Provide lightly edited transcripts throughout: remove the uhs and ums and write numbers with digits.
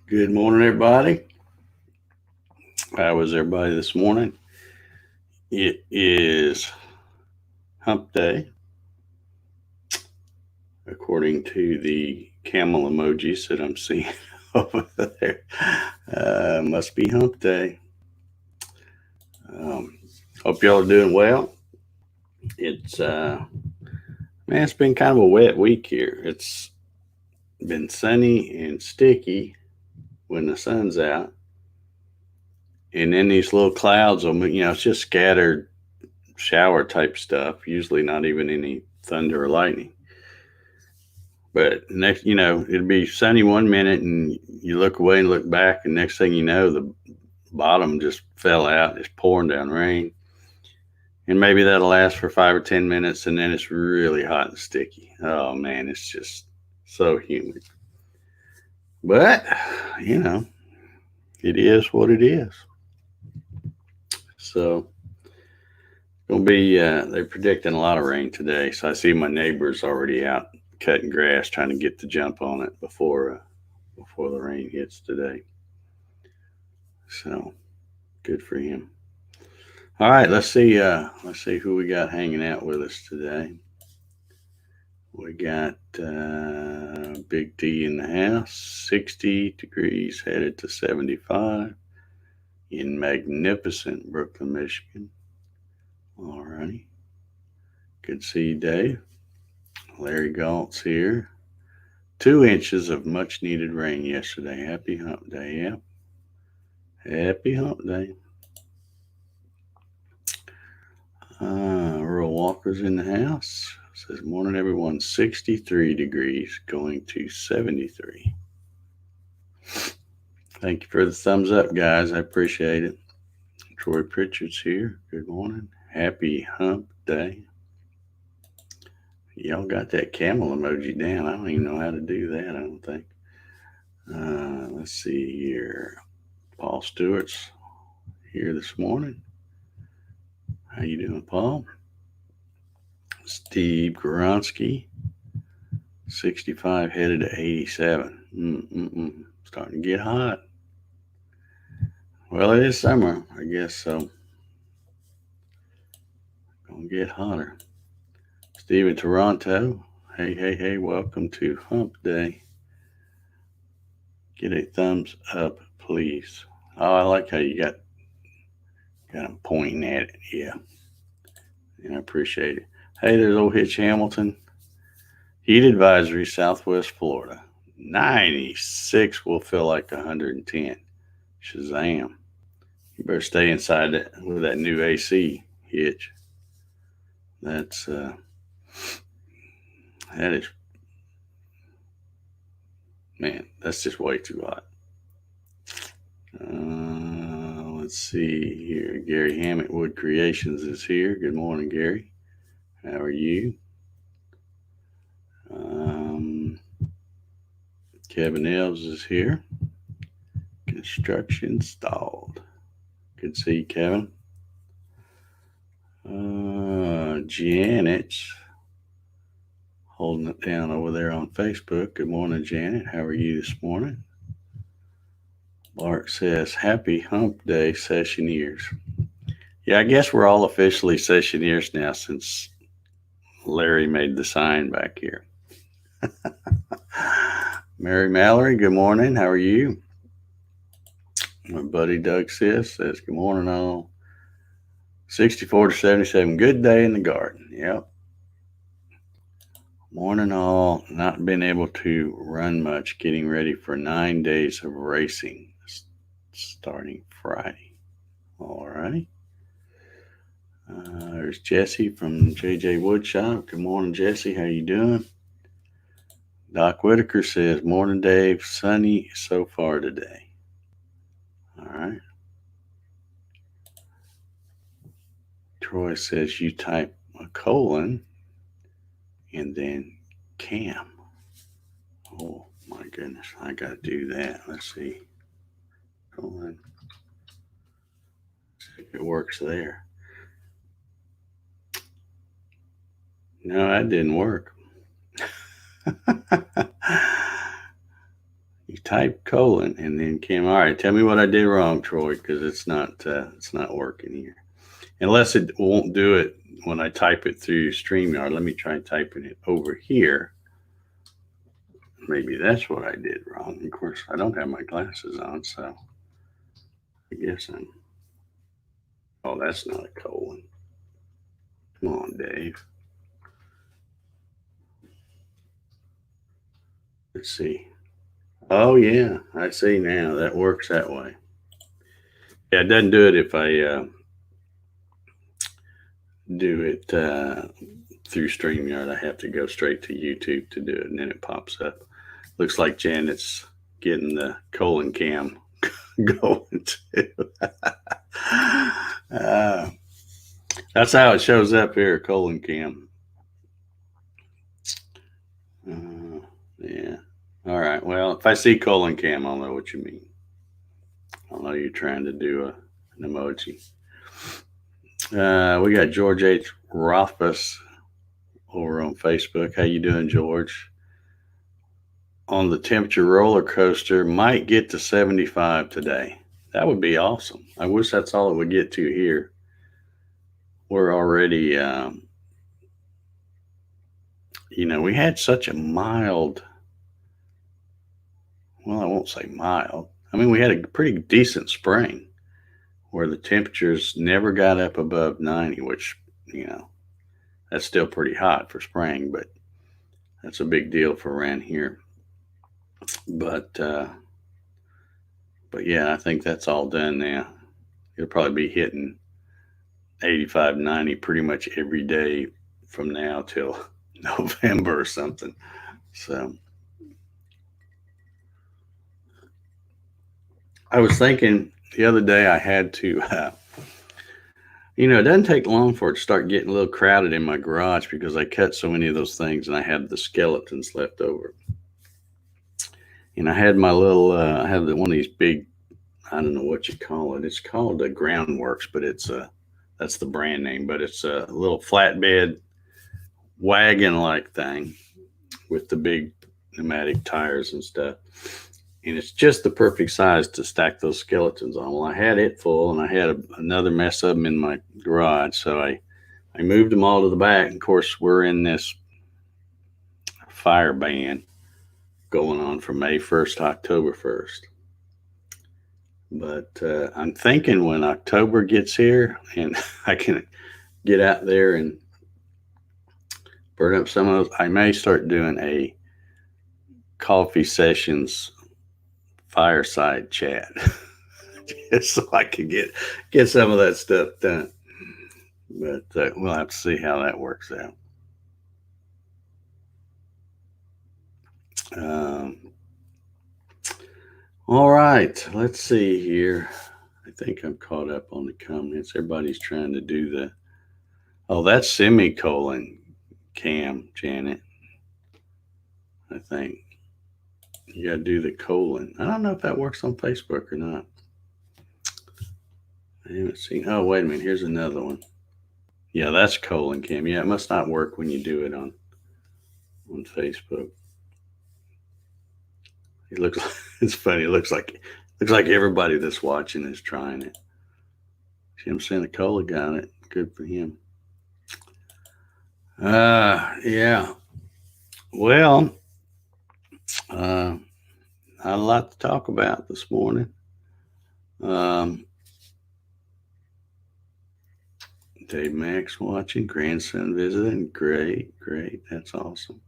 Good morning, everybody. How was everybody this morning? It is hump day, according to the camel emojis that I'm seeing over there. Must be hump day. Um, Hope y'all are doing well. It's man, it's been kind of a wet week here. It's been sunny and sticky when the sun's out, and then these little clouds will, it's just scattered shower type stuff. Usually, not even any thunder or lightning. But next, it'd be sunny one minute, and you look away and look back, and next thing you know, the bottom just fell out. It's pouring down rain, and maybe that'll last for 5 or 10 minutes, and then it's really hot and sticky. Oh man, it's just so humid. But you know, it is what it is. So gonna be. They're predicting a lot of rain today, so I see my neighbors already out cutting grass, trying to get the jump on it before the rain hits today. So good for him. All right, let's see. Let's see who we got hanging out with us today. We got Big T in the house. 60 degrees, headed to 75 in magnificent Brooklyn, Michigan. All righty. Good to see you, Dave. Larry Galt's here. 2 inches of much needed rain yesterday. Happy hump day. Yep. Happy hump day. Earl Walker's in the house. Says, morning, everyone. 63 degrees, going to 73. Thank you for the thumbs up, guys. I appreciate it. Troy Pritchard's here. Good morning. Happy hump day. Y'all got that camel emoji down. I don't even know how to do that, I don't think. Let's see here. Paul Stewart's here this morning. How you doing, Paul? Steve Goronsky, 65 headed to 87. Starting to get hot. Well, it is summer, I guess so. Gonna get hotter. Steve in Toronto. Hey, welcome to Hump Day. Get a thumbs up, please. Oh, I like how you got him pointing at it. Yeah. I appreciate it. Hey, there's old Hitch Hamilton. Heat advisory, Southwest Florida. 96 will feel like 110. Shazam. You better stay inside with that new AC, Hitch. That is, man, that's just way too hot. Let's see here. Gary Hammett Wood Creations is here. Good morning, Gary. How are you? Kevin Elves is here. Construction stalled. Good to see you, Kevin. Janet's holding it down over there on Facebook. Good morning, Janet. How are you this morning? Bart says, happy hump day, sessioneers. Yeah, I guess we're all officially sessioneers now since Larry made the sign back here. Mary Mallory, good morning. How are you? My buddy Doug says, good morning all. 64 to 77. Good day in the garden. Yep. Morning all. Not been able to run much. Getting ready for 9 days of racing starting Friday. All right. There's Jesse from JJ Woodshop. Good morning, Jesse. How you doing? Doc Whitaker says, morning, Dave. Sunny so far today. All right. Troy says, you type a colon and then Cam. Oh, my goodness. I got to do that. Let's see. Colon. See if it works there. No, that didn't work. You type colon and then Cam. All right, tell me what I did wrong, Troy, because it's not working here. Unless it won't do it when I type it through StreamYard. Let me try typing it over here. Maybe that's what I did wrong. Of course, I don't have my glasses on, so I guess I'm. Oh, that's not a colon. Come on, Dave. Let's see. Oh, yeah, I see now. That works that way. Yeah, it doesn't do it if I do it through StreamYard. I have to go straight to YouTube to do it, and then it pops up. Looks like Janet's getting the colon cam going too. That's how it shows up here, colon cam. Yeah. All right. Well, if I see colon cam, I'll know what you mean. I'll know you're trying to do an emoji. We got George H. Rothfuss over on Facebook. How you doing, George? On the temperature roller coaster, might get to 75 today. That would be awesome. I wish that's all it would get to here. We're already, we had such a mild, well, I won't say mild. I mean, we had a pretty decent spring where the temperatures never got up above 90, which, that's still pretty hot for spring, but that's a big deal for around here. But yeah, I think that's all done now. It'll probably be hitting 85, 90 pretty much every day from now till November or something. So I was thinking the other day I had to, it doesn't take long for it to start getting a little crowded in my garage because I cut so many of those things and I had the skeletons left over. And I had my little, I have one of these big, I don't know what you call it. It's called a Groundworks, but that's the brand name, but it's a little flatbed wagon-like thing with the big pneumatic tires and stuff. And it's just the perfect size to stack those skeletons on. Well, I had it full and I had another mess of them in my garage. So I moved them all to the back. And of course, we're in this fire ban going on from May 1st to October 1st. But I'm thinking when October gets here and I can get out there and burn up some of those, I may start doing a coffee sessions fireside chat just so I can get some of that stuff done. But we'll have to see how that works out. All right, let's see here. I think I'm caught up on the comments. Everybody's trying to do that's semicolon cam, Janet. I think you got to do the colon. I don't know if that works on Facebook or not. I haven't seen. Oh, wait a minute. Here's another one. Yeah, that's colon cam. Yeah, it must not work when you do it on Facebook. It looks. It's funny. It looks like everybody that's watching is trying it. Jim Senicola got it. Good for him. Yeah. Well, not a lot to talk about this morning. Dave Max watching, grandson visiting. Great. That's awesome.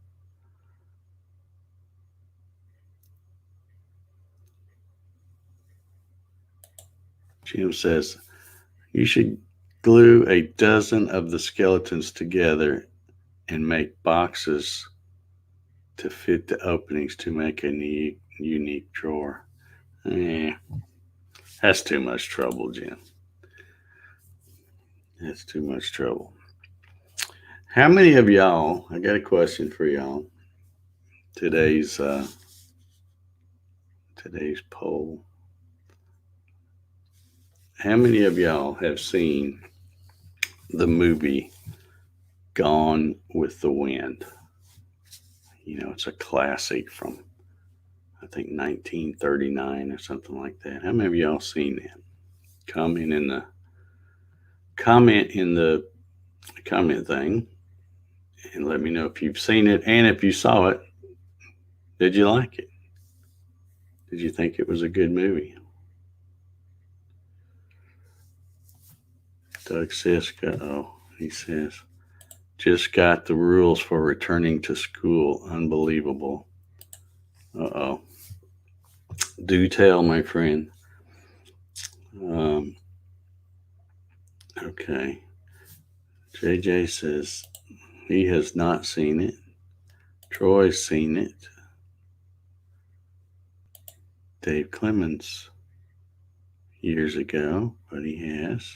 Jim says, you should glue a dozen of the skeletons together and make boxes to fit the openings to make a unique drawer. That's too much trouble, Jim. That's too much trouble. How many of y'all, I got a question for y'all. Today's poll. How many of y'all have seen the movie Gone with the Wind? It's a classic from, I think 1939 or something like that. How many of y'all seen that? Comment in the comment thing and let me know if you've seen it, and if you saw it, did you like it? Did you think it was a good movie? Doug Siska, he says, just got the rules for returning to school. Unbelievable. Do tell, my friend. Okay. JJ says he has not seen it. Troy's seen it. Dave Clemens years ago, but he has.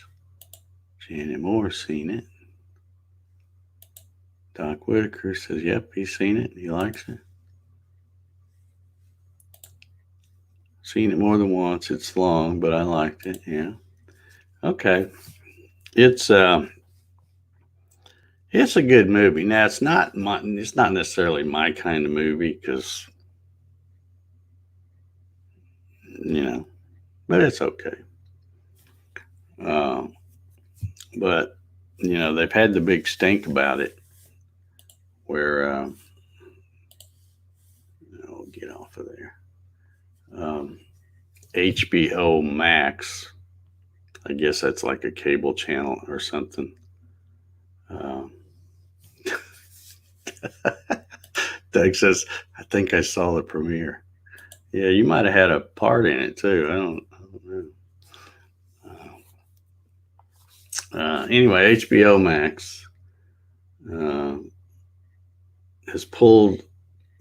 Janet Moore's seen it. Doc Whitaker says, yep, he's seen it. He likes it. Seen it more than once. It's long, but I liked it. Yeah. Okay. It's a good movie. Now it's not necessarily my kind of movie because, but it's okay. But they've had the big stink about it, where I'll get off of there. HBO Max, I guess that's like a cable channel or something. Doug says, I think I saw the premiere. Yeah, you might have had a part in it too. I don't know. Anyway, HBO Max has pulled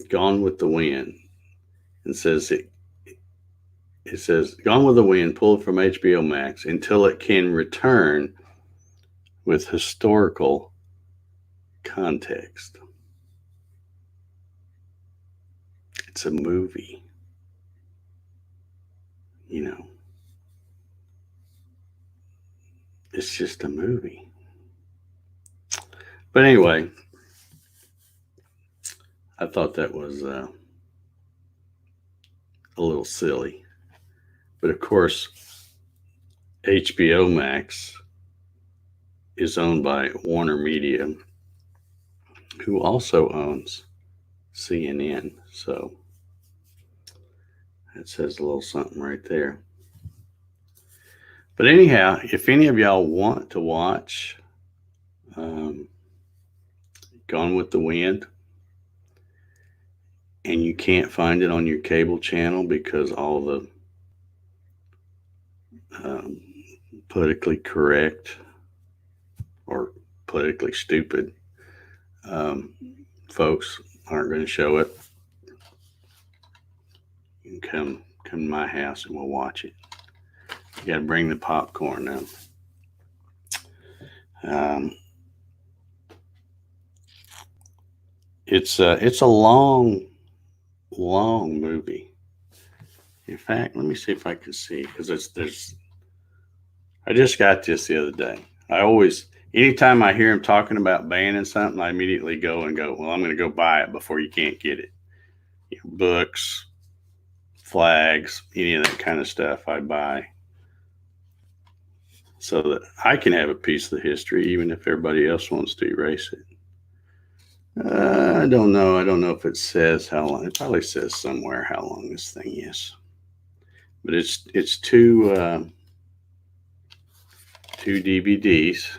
Gone with the Wind, and says it says Gone with the Wind pulled from HBO Max until it can return with historical context. It's a movie. It's just a movie. But anyway, I thought that was a little silly. But of course, HBO Max is owned by Warner Media, who also owns CNN. So that says a little something right there. But anyhow, if any of y'all want to watch Gone with the Wind, and you can't find it on your cable channel because all the politically correct or politically stupid folks aren't going to show it, you can come to my house and we'll watch it. You got to bring the popcorn now. It's a long movie. In fact, let me see if I can see, because I just got this the other day. Anytime I hear him talking about banning something, I immediately go, well, I'm going to go buy it before you can't get it. Books, flags, any of that kind of stuff I buy, so that I can have a piece of the history, even if everybody else wants to erase it. I don't know. I don't know if it says how long. It probably says somewhere how long this thing is. But it's two DVDs.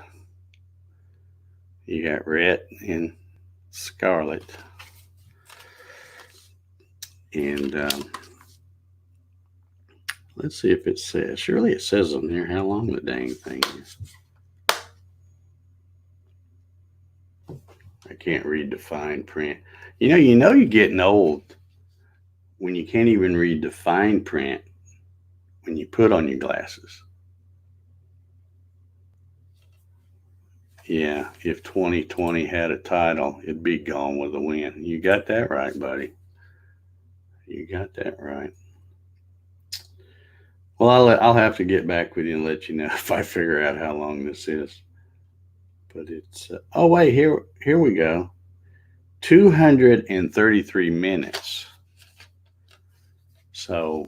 You got Red and Scarlet. And let's see if it says. Surely it says on there how long the dang thing is. I can't read the fine print. You're getting old when you can't even read the fine print when you put on your glasses. Yeah, if 2020 had a title, it'd be Gone with the Wind. You got that right, buddy. You got that right. Well, I'll have to get back with you and let you know if I figure out how long this is. But it's oh wait, here we go. 233 minutes. So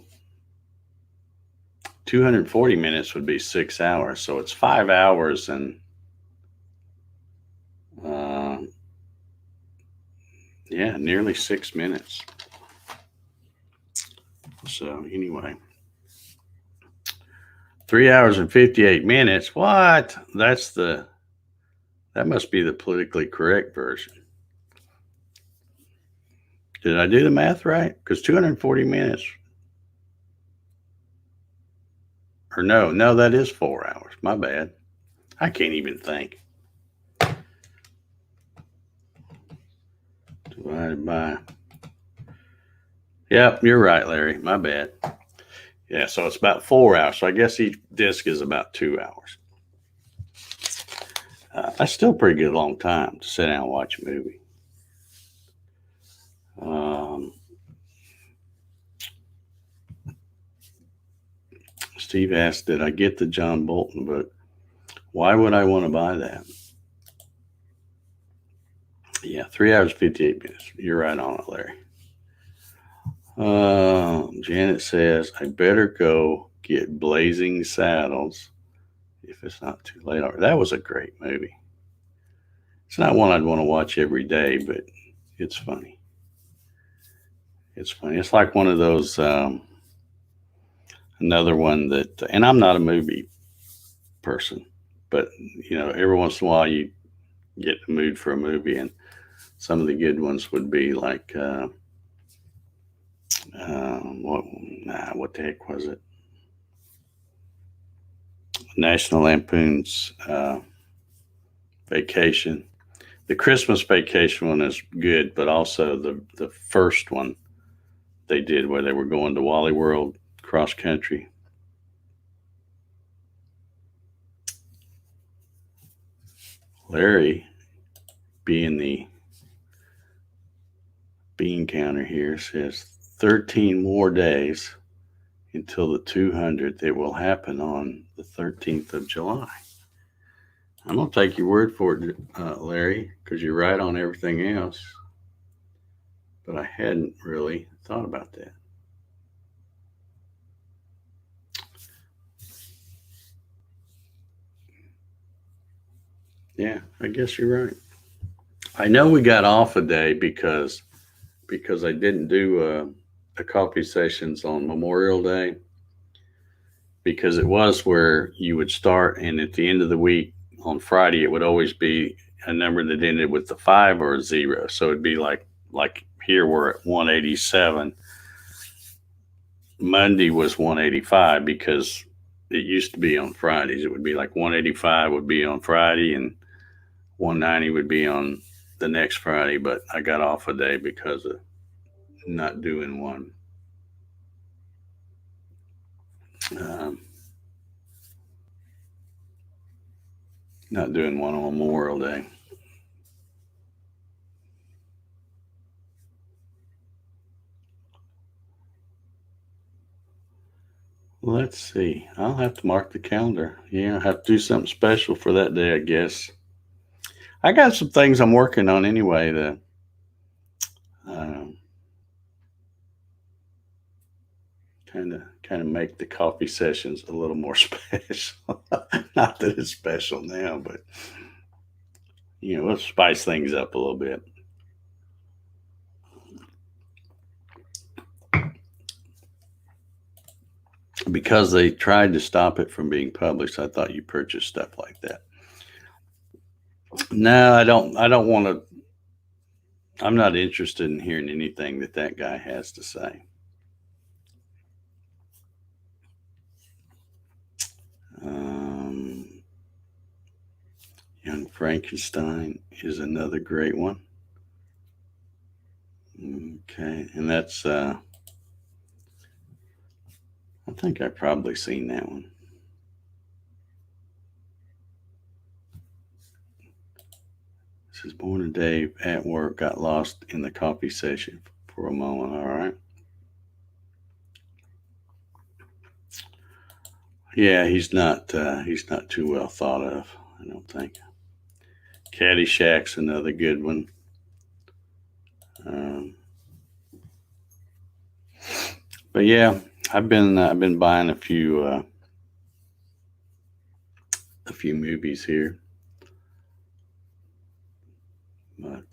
240 minutes would be 6 hours. So it's 5 hours and yeah, nearly 6 minutes. So anyway, 3 hours and 58 minutes. What? That must be the politically correct version. Did I do the math right? Because 240 minutes. Or no, that is 4 hours. My bad. I can't even think. Divided by. Yep, you're right, Larry. My bad. Yeah, so it's about 4 hours. So I guess each disc is about 2 hours. That's still a pretty good long time to sit down and watch a movie. Steve asked, did I get the John Bolton book? Why would I want to buy that? Yeah, 3 hours, 58 minutes. You're right on it, Larry. Janet says, I better go get Blazing Saddles if it's not too late. That was a great movie. It's not one I'd want to watch every day, but it's funny. It's funny. It's like one of those, another one that, and I'm not a movie person, but, every once in a while you get in the mood for a movie, and some of the good ones would be like, what the heck was it? National Lampoon's Vacation. The Christmas Vacation one is good, but also the first one they did where they were going to Wally World cross country. Larry, being the bean counter here, says 13 more days until the 200th. It will happen on the 13th of July. I'm going to take your word for it, Larry, because you're right on everything else. But I hadn't really thought about that. Yeah, I guess you're right. I know we got off a day because I didn't do the coffee sessions on Memorial Day, because it was where you would start, and at the end of the week on Friday it would always be a number that ended with the 5 or a 0. So it'd be like here we're at 187. Monday was 185 because it used to be on Fridays. It would be like 185 would be on Friday and 190 would be on the next Friday, but I got off a day because of not doing one. Not doing one on Memorial Day. Let's see. I'll have to mark the calendar. Yeah, I'll have to do something special for that day, I guess. I got some things I'm working on anyway to kind of make the coffee sessions a little more special. Not that it's special now, but we'll spice things up a little bit. Because they tried to stop it from being published, I thought you purchased stuff like that. No, I don't want to. I'm not interested in hearing anything that guy has to say. Young Frankenstein is another great one. Okay, and that's I think I've probably seen that one. This is Born a Dave at work, got lost in the coffee session for a moment. All right. Yeah, he's not too well thought of, I don't think. Caddyshack's another good one. But yeah, I've been buying a few movies here, but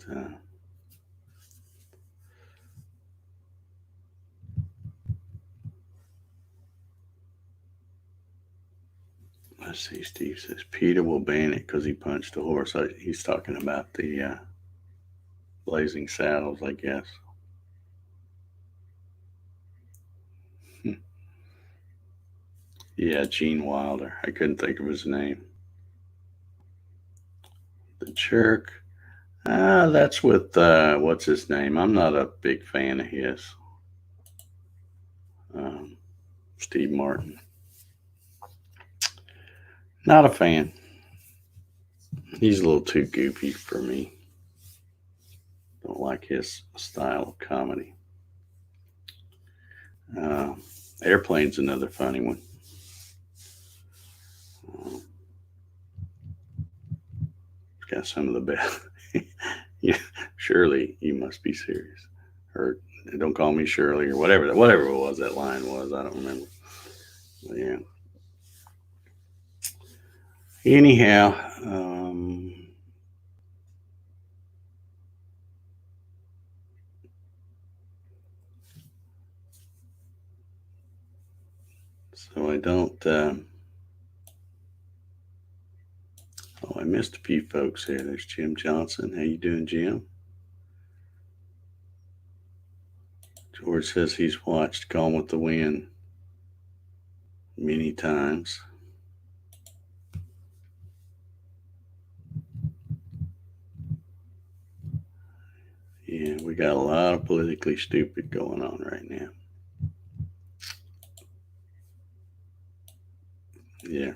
let's see. Steve says Peter will ban it because he punched a horse. He's talking about the Blazing Saddles, I guess. Yeah, Gene Wilder. I couldn't think of his name. The Jerk. That's with what's his name? I'm not a big fan of his. Um, Steve Martin. Not a fan. He's a little too goofy for me. Don't like his style of comedy. Uh, Airplane's another funny one. It's got some of the best. Yeah, Shirley, you must be serious. Or don't call me Shirley, or whatever it was that line was. I don't remember. But yeah. Anyhow, so I don't. Oh, I missed a few folks here. There's Jim Johnson. How you doing, Jim? George says he's watched Gone with the Wind many times. Yeah, we got a lot of politically stupid going on right now. Yeah.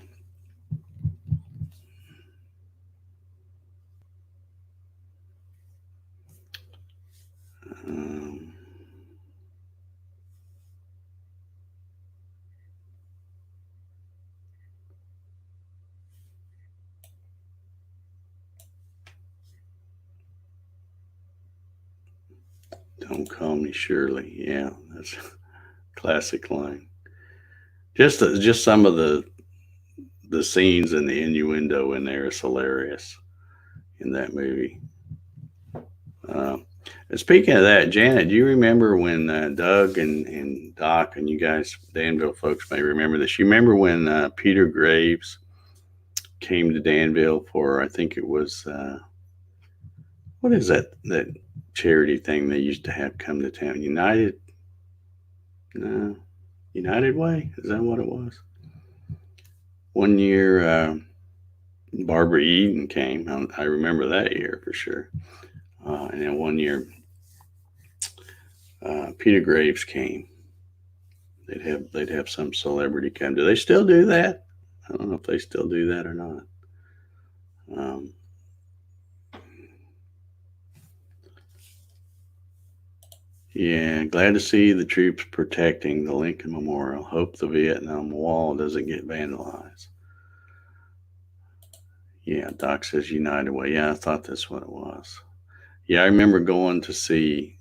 Um, don't call me Shirley. Yeah, that's a classic line. Just some of the scenes and the innuendo in there is hilarious in that movie. Uh, and speaking of that, Janet, do you remember when Doug and Doc and you guys, Danville folks, may remember this? You remember when Peter Graves came to Danville for, I think it was, what is that charity thing they used to have come to town? No, United Way? Is that what it was? One year, Barbara Eden came. I remember that year for sure. And then one year, Peter Graves came. They'd have some celebrity come. Do they still do that? I don't know if they still do that or not. Um, yeah, glad to see the troops protecting the Lincoln Memorial. Hope the Vietnam Wall doesn't get vandalized. Yeah, Doc says United Way. Yeah, I thought that's what it was. Yeah, I remember going to see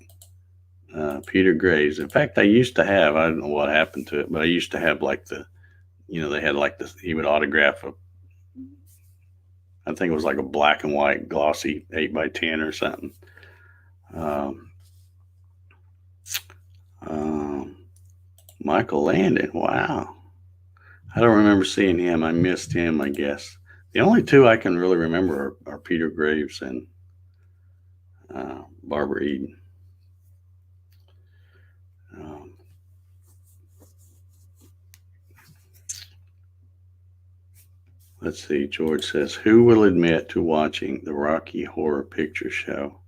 Peter Graves. In fact, I used to have, I don't know what happened to it, but I used to have like they had like this, he would autograph I think it was like a black and white glossy 8x10 or something. Um, um, Michael Landon, wow. I don't remember seeing him. I missed him, I guess. The only two I can really remember are Peter Graves and Barbara Eden. Um, let's see. George says, "Who will admit to watching the Rocky Horror Picture Show?"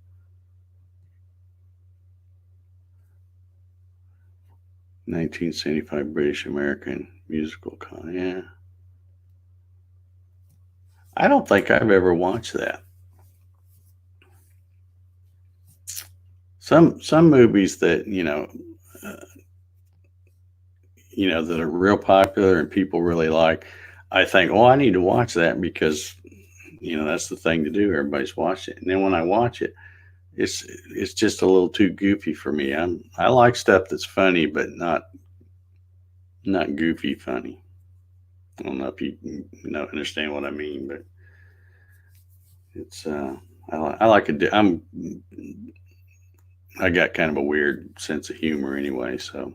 1975 British American musical. Yeah, I don't think I've ever watched that. Some movies that uh, that are real popular and people really like. I think, oh, I need to watch that because that's the thing to do. Everybody's watching it, and then when I watch it, it's just a little too goofy for me. I like stuff that's funny, but not not goofy funny. I don't know if you understand what I mean, but it's I like it. I got kind of a weird sense of humor anyway, so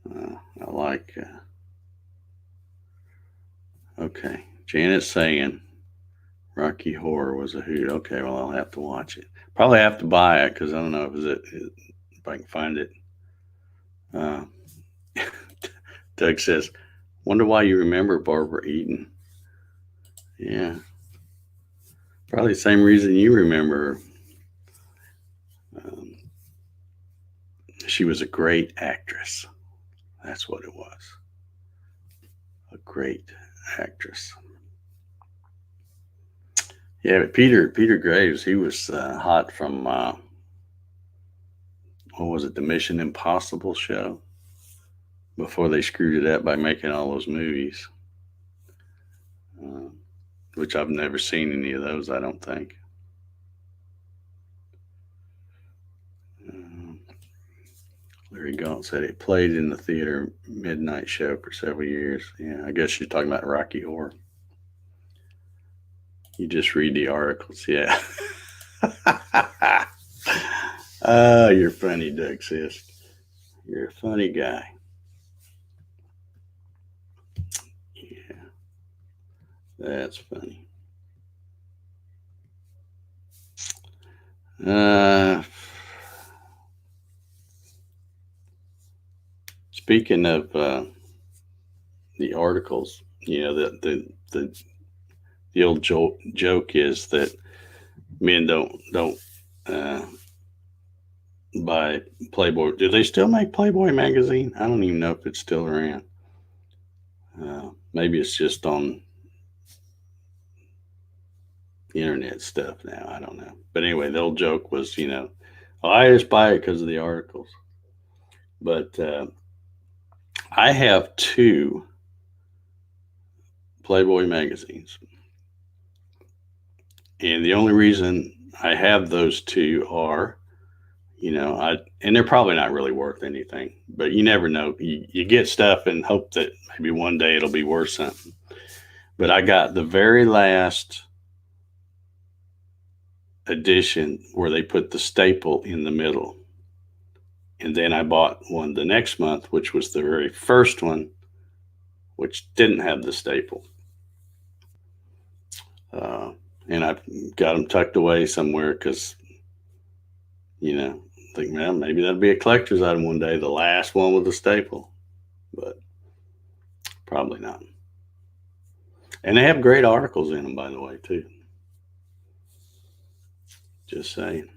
I like. Okay, Janet's saying Rocky Horror was a hoot. Okay, well I'll have to watch it. Probably have to buy it because I don't know if I can find it. Uh, Doug says, "Wonder why you remember Barbara Eden." Yeah, probably the same reason you remember her. She was a great actress. That's what it was. A great actress. Yeah, but Peter Graves, he was hot from what was it, the Mission Impossible show? Before they screwed it up by making all those movies, uh, which I've never seen any of those. I don't think. Larry Gaunt said it played in the theater midnight show for several years. Yeah, I guess you're talking about Rocky Horror. You just read the articles, yeah. Oh, you're funny, Doug says. You're a funny guy. Yeah, that's funny. Speaking of the articles, the old joke is that men don't uh, buy Playboy. Do they still make Playboy magazine? I don't even know if it's still around. Maybe it's just on internet stuff now. I don't know. But anyway, the old joke was, I just buy it because of the articles. But I have two Playboy magazines. And the only reason I have those two are, and they're probably not really worth anything, but you never know. You get stuff and hope that maybe one day it'll be worth something. But I got the very last edition where they put the staple in the middle. And then I bought one the next month, which was the very first one, which didn't have the staple. And I've got them tucked away somewhere because, think, man, maybe that'll be a collector's item one day, the last one with the staple. But probably not. And they have great articles in them, by the way, too. Just saying.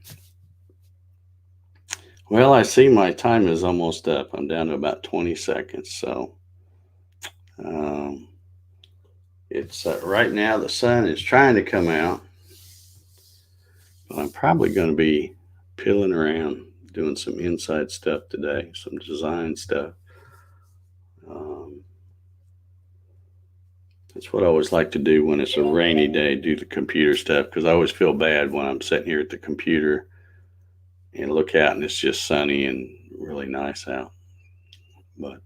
Well, I see my time is almost up. I'm down to about 20 seconds. So it's right now the sun is trying to come out. But I'm probably going to be pilling around doing some inside stuff today, some design stuff. That's what I always like to do when it's a rainy day, do the computer stuff, because I always feel bad when I'm sitting here at the computer and look out and it's just sunny and really nice out. But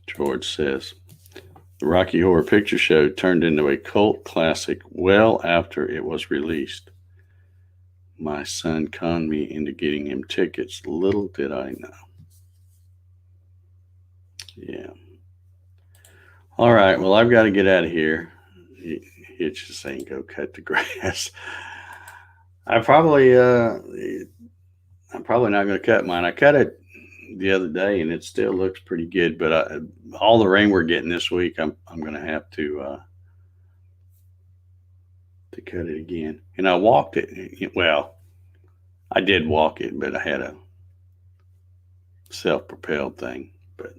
George says, the Rocky Horror Picture Show turned into a cult classic well after it was released. My son conned me into getting him tickets. Little did I know. Yeah. All right. Well, I've got to get out of here. It's just saying go cut the grass. I'm probably not going to cut mine. I cut it the other day and it still looks pretty good. But all the rain we're getting this week, I'm going to have to cut it again. And I walked it. Well, I did walk it, but I had a self-propelled thing. But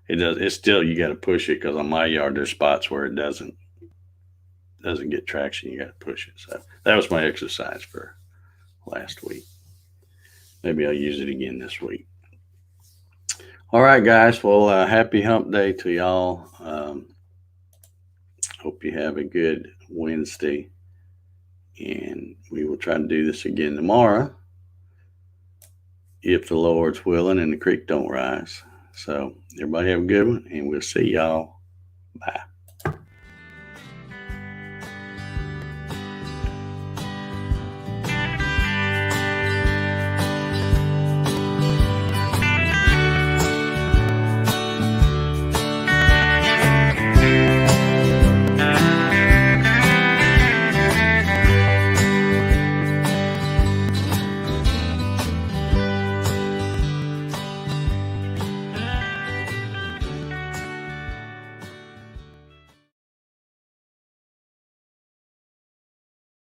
it's still, you got to push it, because on my yard there's spots where it doesn't get traction. You got to push it. So that was my exercise for last week. Maybe I'll use it again this week. All right, guys. Well, happy hump day to y'all. Hope you have a good Wednesday, and we will try to do this again tomorrow, if the Lord's willing and the creek don't rise. So everybody have a good one, and we'll see y'all. Bye.